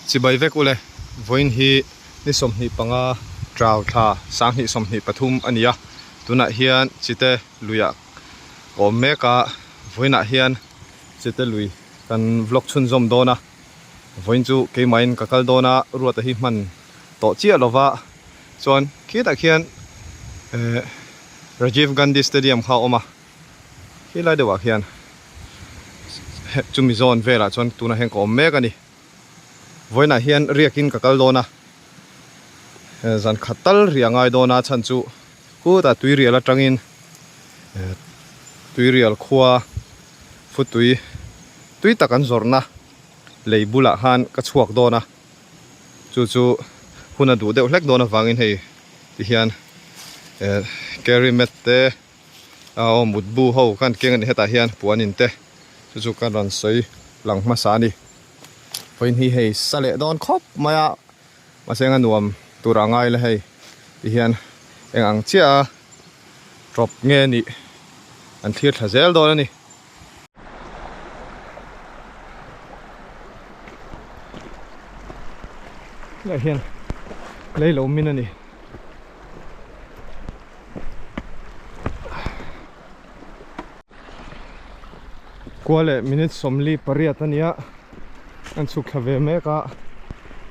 chỉ bay vek ule voin hi ni som hi panga trao tha sang hi som hi pathum ania tuna hian chite luya om meka voina hian chite lui kan vlog chun zom dona voin chu ke main kakal dona ruata hi man to chia lova chon khi ta khian Rajiv Gandhi Stadium kha oma khi lai dewa khian chumi zone vela chon tuna heng ko meka ni voina hian riakin kakal dona zan khatal riangai dona chan chu ku ta tui riala tangin tui rial khuwa futui tui takan zorna leibula han ka chuak dona chu huna du deuh hlek dona wangin hei ti hian carry mat te a mutbu ho kan keng ni heta hian puanin te chu kan ran soi langma sa ni poin hi hei sale don khop maya masenga nuam turangai le hei ti hian engang chia drop nge ni an thir thazel don ani le hian lei lo min ani kwale minute somli pariat ania an chu khave meka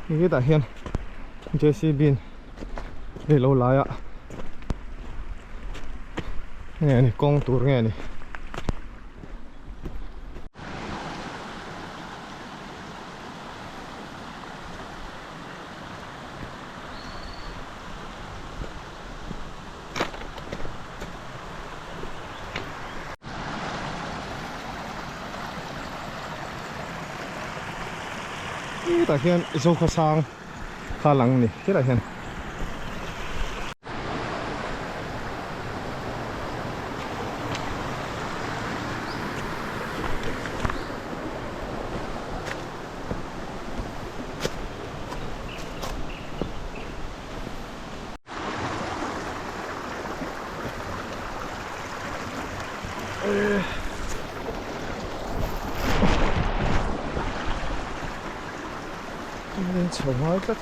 ni ta hian JCB le lo la ya nge ni kong tur nge ni ta hian zo kha sang kha lang ni ke la hian chồng hơi tất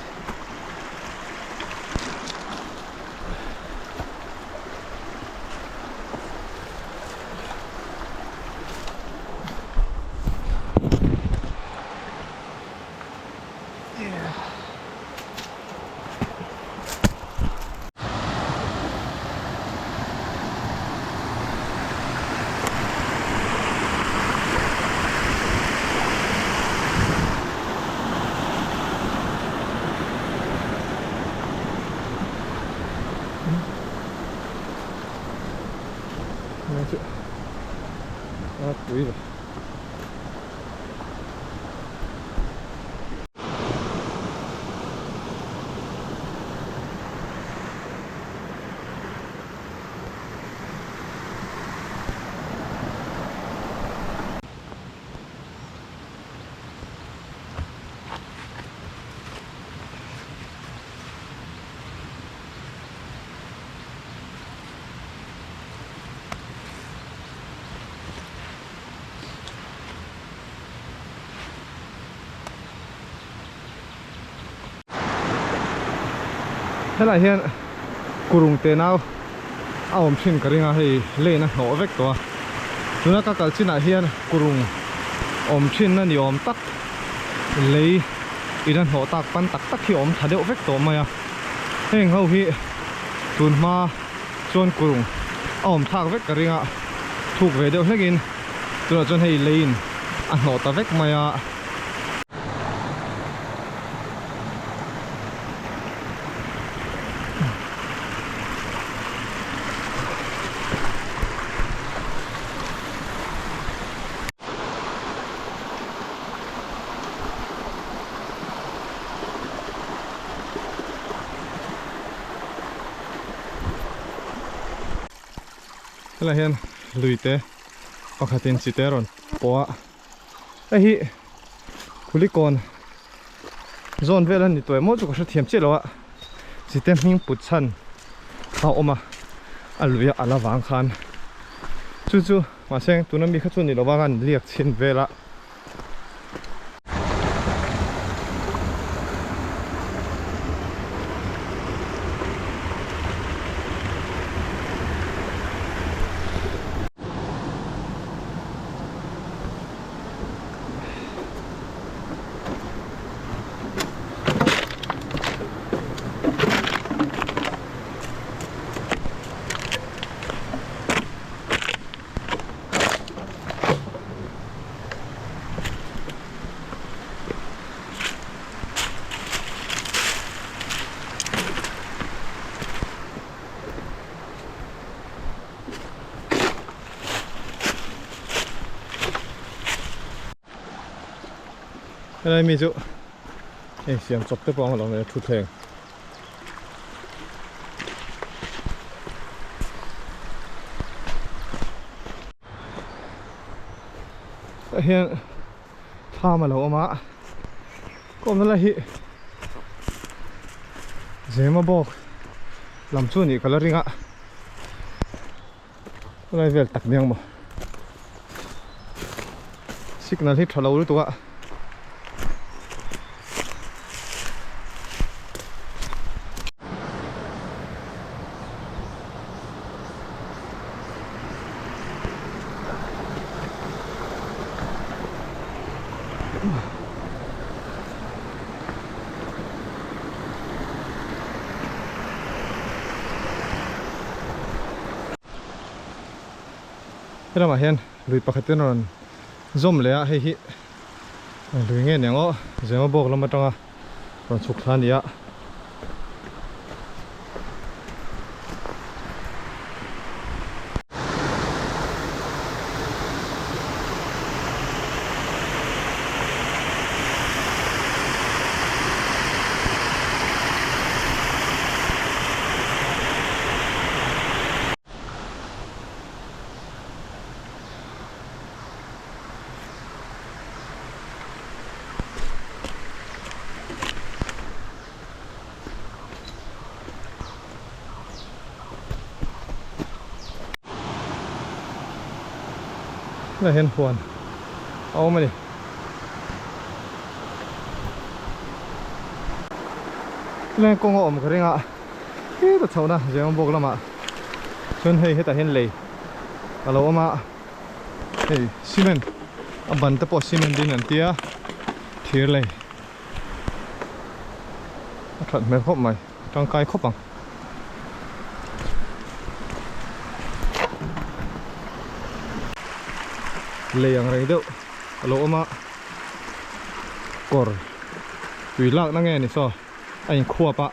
quý rồi. Thế là hiện kurung te nào om chin karinga hei le na ho vek to tuna ka kal china hian kurung om chin na ni om tak le idan ho tak pan tak tak hi om thadeu vek to maya heng ho hi tun ma chon kurung om thak vek karinga thuk ve deuh hlekin tuna chon hei lein a ho ta vek maya là hiện lùi té hoặc là tiền chỉ té rồi bỏ cái hi kuli con zone về là ni tuổi mỗi chỗ có sự thiểm chết rồi ạ chỉ tem mình bút chân tao mà lùi à la vàng khan chú mà xem tụi nó bị khát chuột ni lo vàng liệt trên vềละ đây mi chú ê xiêm chọc tới bóng lòng này thu thèn hiện pha mà lâu mà có nó là hi dễ mà bọc làm chút nhỉ cái ring ạ cái việc tắc miệng mà signal hit lâu rồi tụi ạ thế là mà hiện lùi bạc hết rồi zoom lấy hay hi lùi nghe nè ngó giờ mà bọc làm mà trong còn chụp than đi ạ là hiện hoàn ô mà đi lên con ngõ một cái ạ cái tật xấu nè giờ ông buộc lắm ạ chân hay hết tại hiện lì alo mà hey cement à bắn tập cement đi nè tia thiệt lì thật mệt khóc mày trong cái khóc bằng lèng rồi đâu alo mà cor tùy lạc nó nghe này sao anh khua pa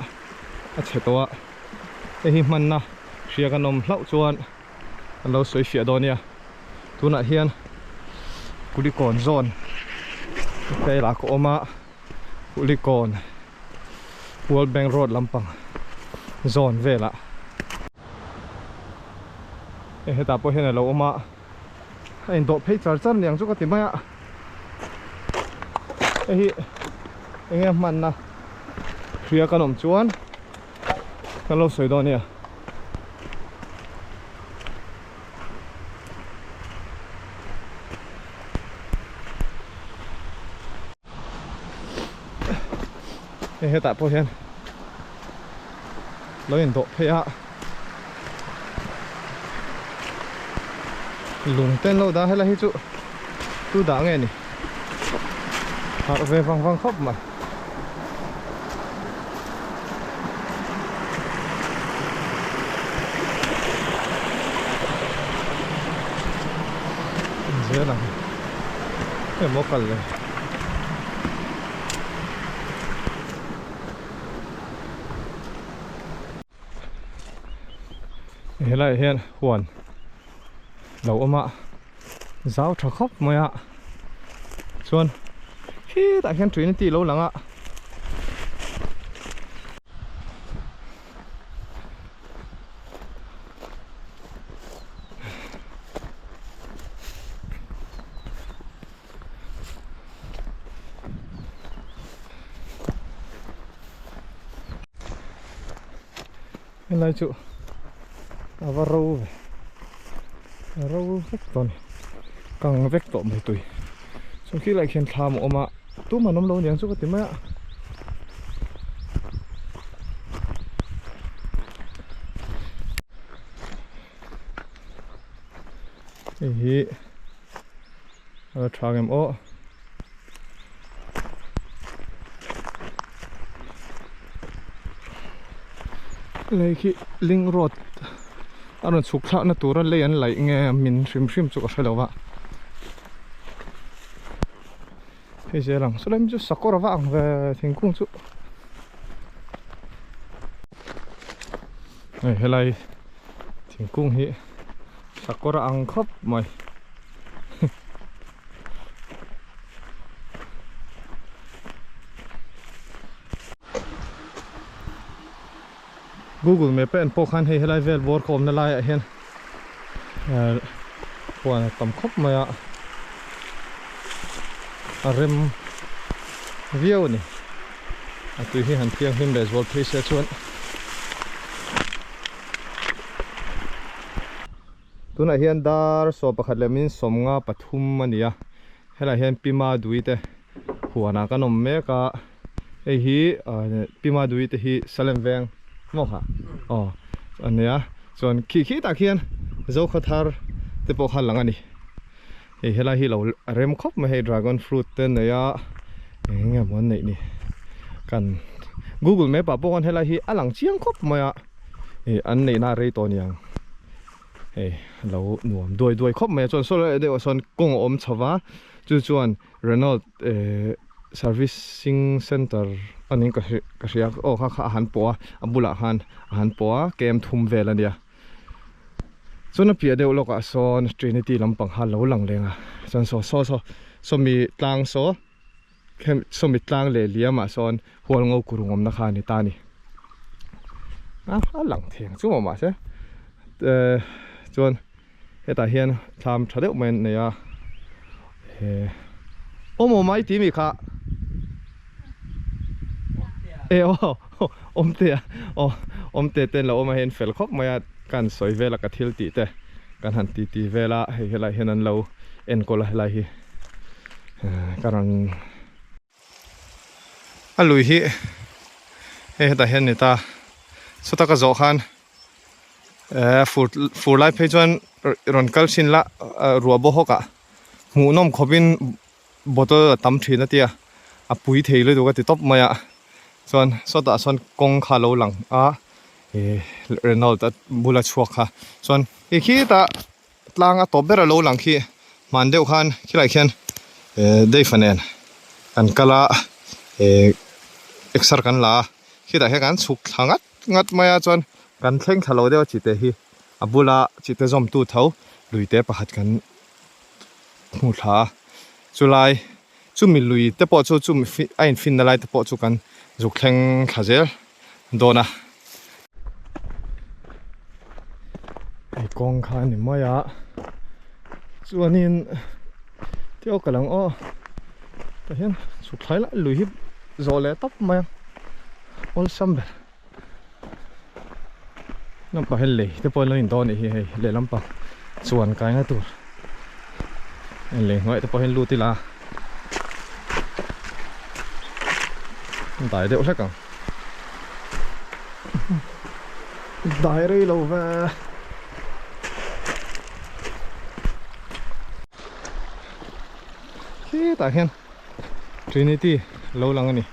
à chết toa cái mình na xia cái nôm lẩu chuan alo soi xia đó nha tu nãy hiền cú đi còn zone đây là có mà cú đi còn World Bank Road Lampang zone về lại cái ta bây giờ là lâu mà anh độ phải chờ chân liền chút có tìm mấy ạ cái anh em mình nè xia cái nôm chuan cái lô soi đó nha hiện tại bây giờ lấy hình độ phải ạ lùng tên lâu đã hay là hết chú tu đã nghe nè họ về vòng vòng khóc mà dễ lắm cái mốc cần này hiện lại hiện hoàn lâu mà giáo thở khóc mày ạ xuân khi tại hiện chuyến tí lâu lắm ạ hiện lại chú vào râu vết tòn càng vết tọ mấy tuổi sau khi lại khen tham một mà tú mà nôm lâu nhàng chút có tiếng mấy ạ ý tra em ô lấy khi link road anh chụp thạo nó tụi nó lấy anh lại nghe mình phim chụp ở đâu vậy thế giờ rằng số em chút sắc có vàng về thành công chút này hay là thành công hi sắc có ăn khóc mày Google Map en po khan hei helai vel bor khom na lai a hian puan tam khop maya a rem viau ni a tu hi han thiang him le zwal phei se chuan tuna hian dar so pakhat lemin somnga pathum ania helai hian pima duite huana kanom meka ei hi pima duite hi salem veng mo kha ania chuan khi ta khian zo khathar te po khal langani ei helai hi lo rem khop ma hei dragon fruit ten ya enga mon nei ni kan Google Map pa pon helai hi alang chiang khop maya an nei na rei to niang lo nuam doi khop me chon so de son kong om chawa chu chuan Renault servicing center aning ka ria kha han po abula han po kem thum vel ania chuna pia de loka son Trinity lampang hal lo lang lenga chon so mi tlang so mi tlang le liama son hol ngo kurungom na kha ni ta ni lang theng chu ma se chuan heta hian tham thadeu men ne ya omo mai ti mi kha omte ten la oma hen fel khop maya kan soi vela ka thil ti te kan han ti vela helai henan lo en kola helai hi karang alui hi heta hen ni ta sota ka zo khan fur lai phei chuan ron kal sin la ruwa bo hoka mu nom khobin bottle tam thina tia a pui thei le do ka ti top maya chuan sota son kong kha lo lang Renault bula chuak kha chuan khi ta tlanga to bera lo lang khi man deuh khan khilai khian dei fanen kan kala exer kan la khi ta he kan chuk thangat ngat maya chuan kan thleng thalo deuh chite hi abula chite zom tu tho luite pakhat kan mu tha chulai chumi lui te po chu mi ain fin na lai te po chu kan zuk thleng khazel dona ai kong khan ni maya chuanin teo kalang ta hian su thlai la lui hi zole top maya ol samber nam pa hel le te po lo in don hi hei le lampa chuan kai nga tur en le ngoi te po hen lu ti la dai de hlek ang dai rei lo va khi ta hian Trinity lo lang ani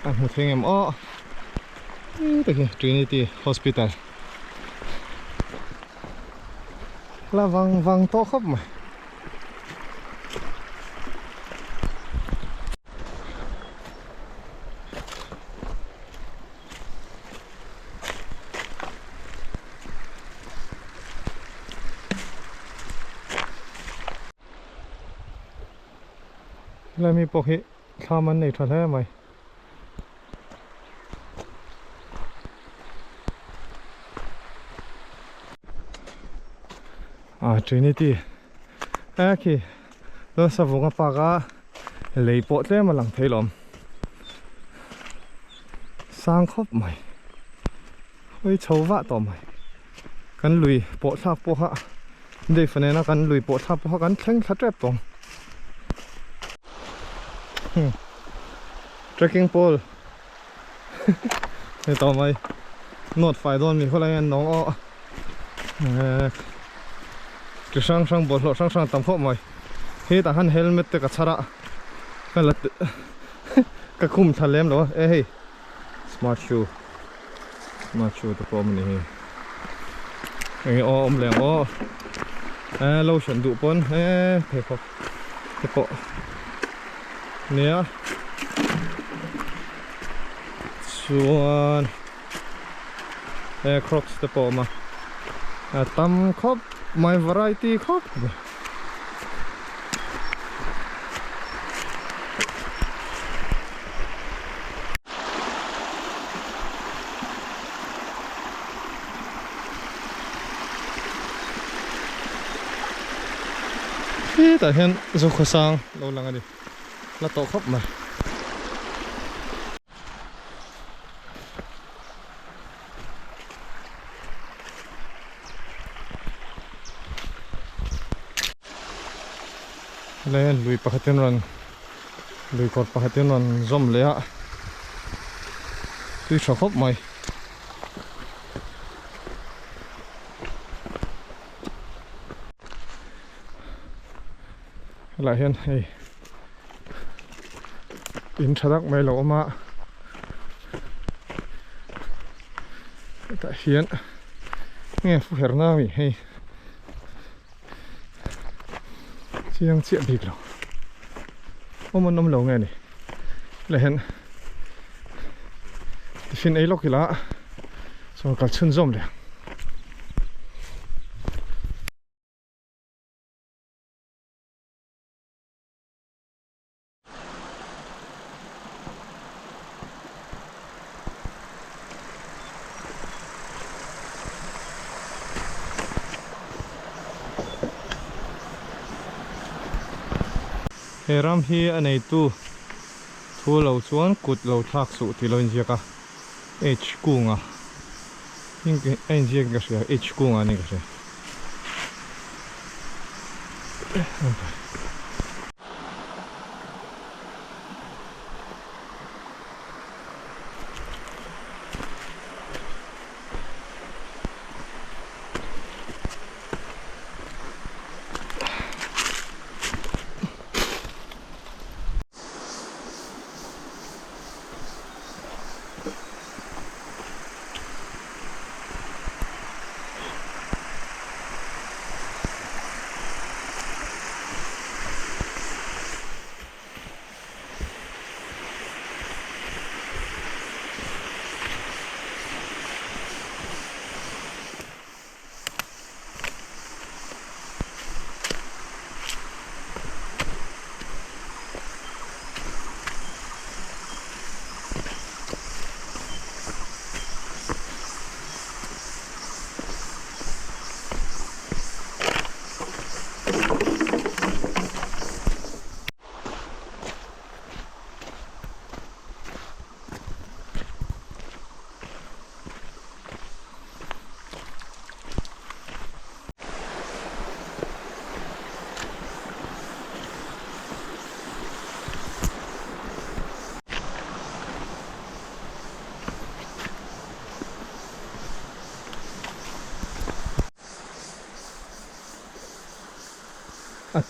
a mu theng em ta hi Trinity Hospital la vang to khop ma la mi po hi thaman nei thale mai Trinity khi lo sa vunga pa ga lei po tle ma lang theilom sang khop mai hoi chowa to mai kan lui po tha po ha de fane na kan lui po tha po ha kan thleng thatrep tong trekking pole ne to mai not fai don mi kholai an nong cái sang bột lộ sang tầm khóc mày khi ta hắn helmet te cả chara cái là cái khum thà lem đó hey smart shoe tập hôm này cái ôm lẹng lotion đủ pon thế khóc cái bộ nè xuân Crocs tập bộ mà tầm khóc my variety khóc แต่เห็นสุขสังเราลังอันนี้แล้วโตครบมาเลยลุยปะขัดเต็นรันลุยกอดปะขัดเต็นรันจอมเลยอะตุยชอบครบไหมหลายเห็นไอ้อินทรักไม่หลอกมาแต่เห็นเนี่ยฟูเฮอร์นามีให้เชียงเสียดีกแล้วว่ามันน้ำเหลวไงนี่หลายเห็นฟินไอ้ล็อกอีละสำหรับการชื่นชมเลยเฮรัมฮีอันไหนตู้ทัวเราชวนกุดเราทักสุที่เราเรียกว่าHกุ้งอ่ะยิ่งเอ็นเรียกก็ใช่ Hกุ้งอ่ะนี่ก็ใช่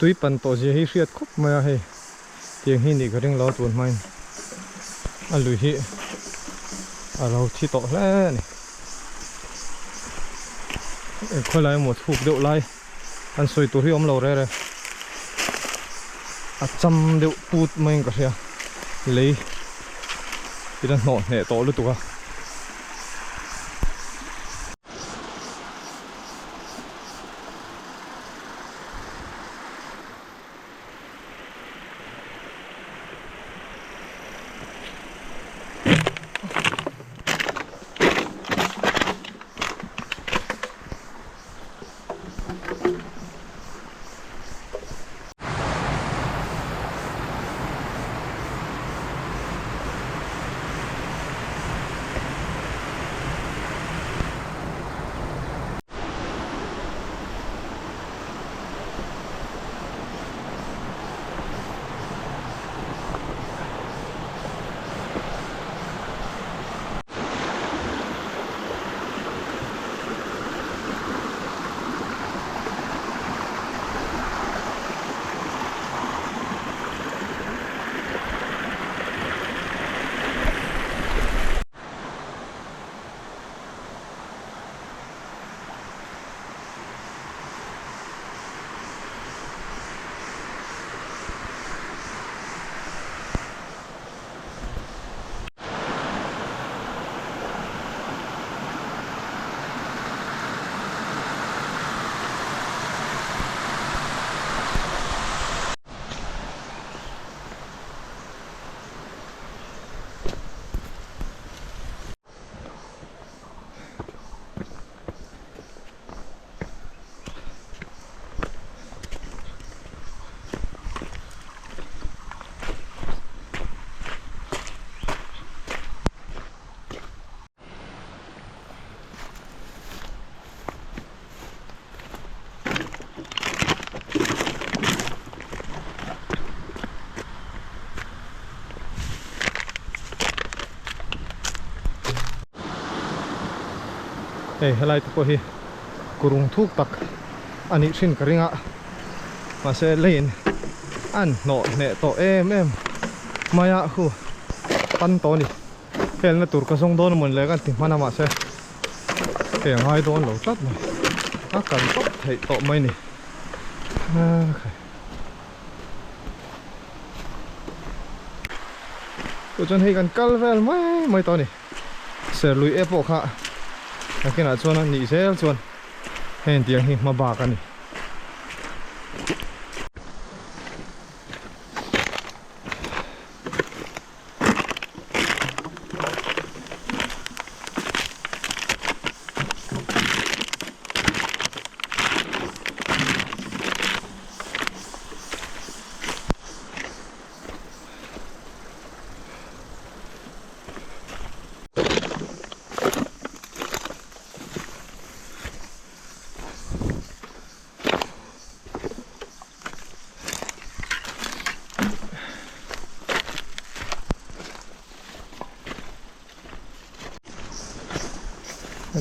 ตุยปันโตเจียให้เสียดครบมาให้เตียงหินอีกเรื่องล้อตัวมันลุยที่เราที่โตแล้วนี่คนไรหมดถูกเดือดไรอันสวยตัวที่อมเราเลยจำเดือดปูดมันก็เสียเลยที่นั่นหนอนเนี่ยโตหรือตัว helai to hi kurung thuk tak ani thin karinga ma se lein an no ne to em maya khu pan to ni hel na tur ka song don mon le kan ti mana ma se ke ngai don lo tat mai a kan to thei to mai ni tôi chân hay gần cắt vel mấy to này sẽ lùi ép bộ khá cái nào cho nó nhị sẽ chuồn hèn tiếng hình mà bạc này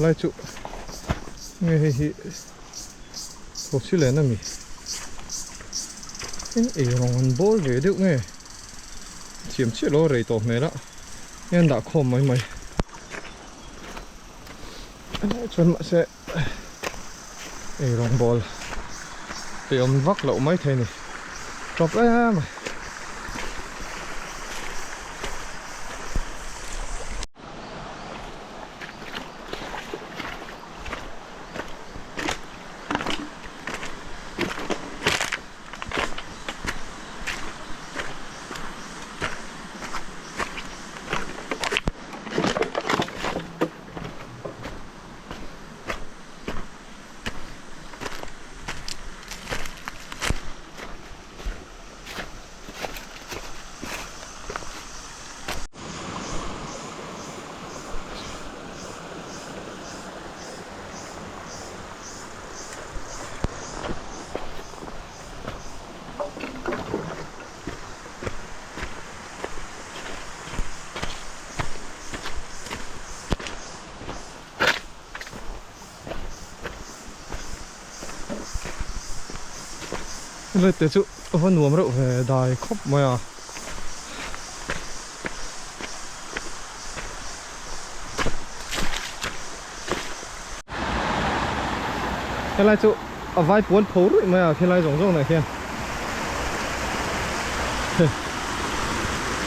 lại chú nghe hi một xíu lên nè mi cái rong bol về được nghe chiếm chiếc lô rầy tổ mẹ đó nên đã khom mấy mấy chân mà sẽ rong bol thì ông vắt lậu mấy thế này chọc ra màเลยแต่จุวันหนุ่มเราได้ครบไหมอ่ะcái này chú ở vai cuốn phố rồi mà cái này giống giống này khen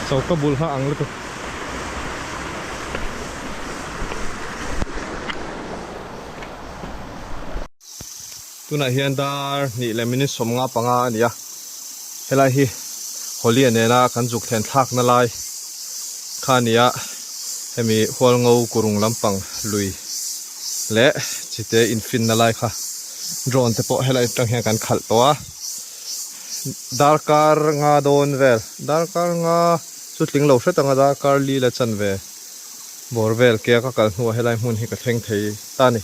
sau các bùn hạng luôn tu na hian dar ni le mini somnga panga nia helai hi holi anena kan juk thlen thak na lai khania hemi hol ngau kurung lampang lui le chite infin na lai kha drone te po helai tang hian kan khal towa darkar nga don vel darkar nga chutling lo hre tanga darkar li la chan ve borvel ke ka kal hnu helai mun hi ka theng thei ta ni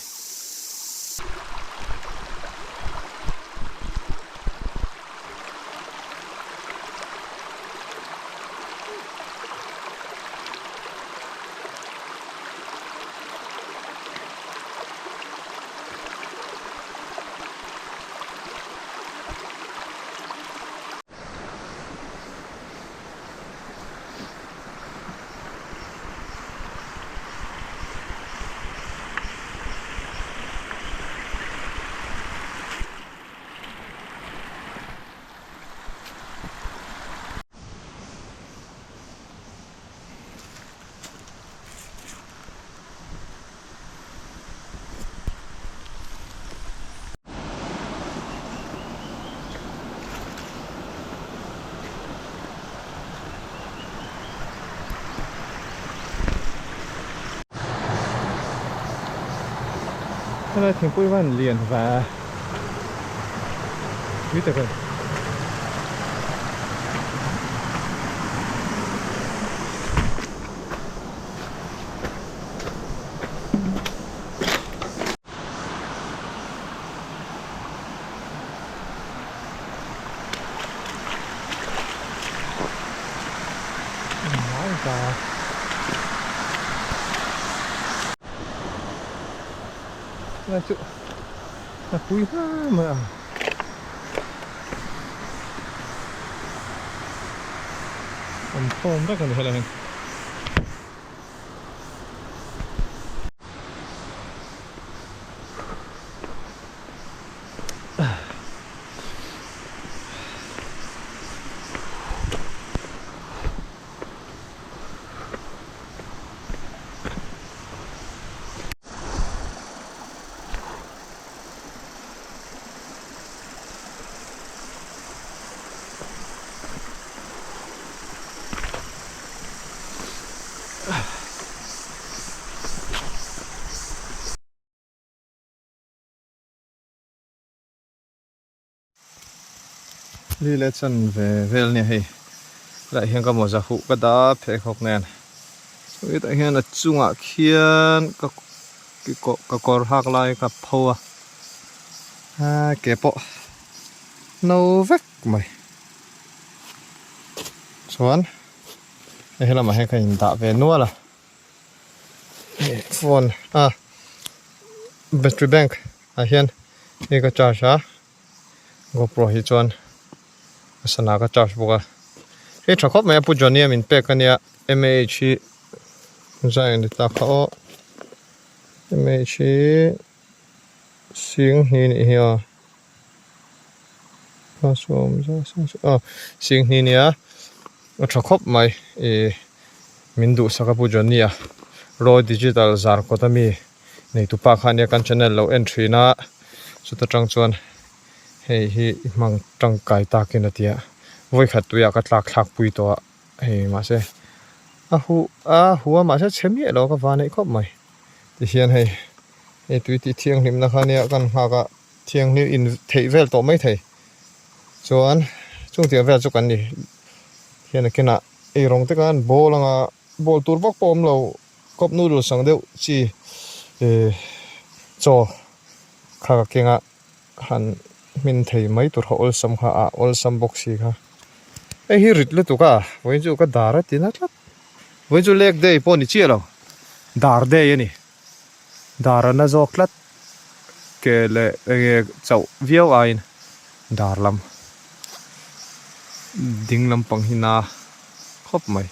cái này thì bụi văn liền và biết được rồi nói ra là chỗ là quý ha mà thơm rất là hay là đi lên chân về vel này hay lại hiện có một gia phụ cái đó phải học nè vậy tại hiện là chung ạ khiên cái cor hạc lại cái phô cái bộ nấu vét mày xuân đây là mà hay cái tạ về nua là phone battery bank hiện cái charge GoPro hi chuan sana ka charge boka he thakop me pu jonia min pe kania mah zain de ta kho mah sing ni ni hi som za sing ni nia thakop mai min du saka pu jonia raw digital zar ko ta mi nei tu pa khania kan channel lo entry na chuta tang chuan hei hi mang tang kai ta kin atia voi khat tu ya ka tlak thak pui to hei ma se huwa ma se chemi lo ka va nei khop mai ti hian hei e tui ti thiang hlim na khania kan ha ka thiang ni in thei vel to mai thei chuan chung tia vel chu kan ni hian kena e rong te kan bolanga bol tur bok pom lo kop noodle sang deuh chi cho kha kenga han min thei mai tur ho ol sam kha ol sam box hi kha ei hi rit lu tu ka voi chu ka dara tin atlat voi chu lek dei po ni chialo dar dei ani dar na zo klat ke le chau viau ain dar lam ding lam pang hina khop mai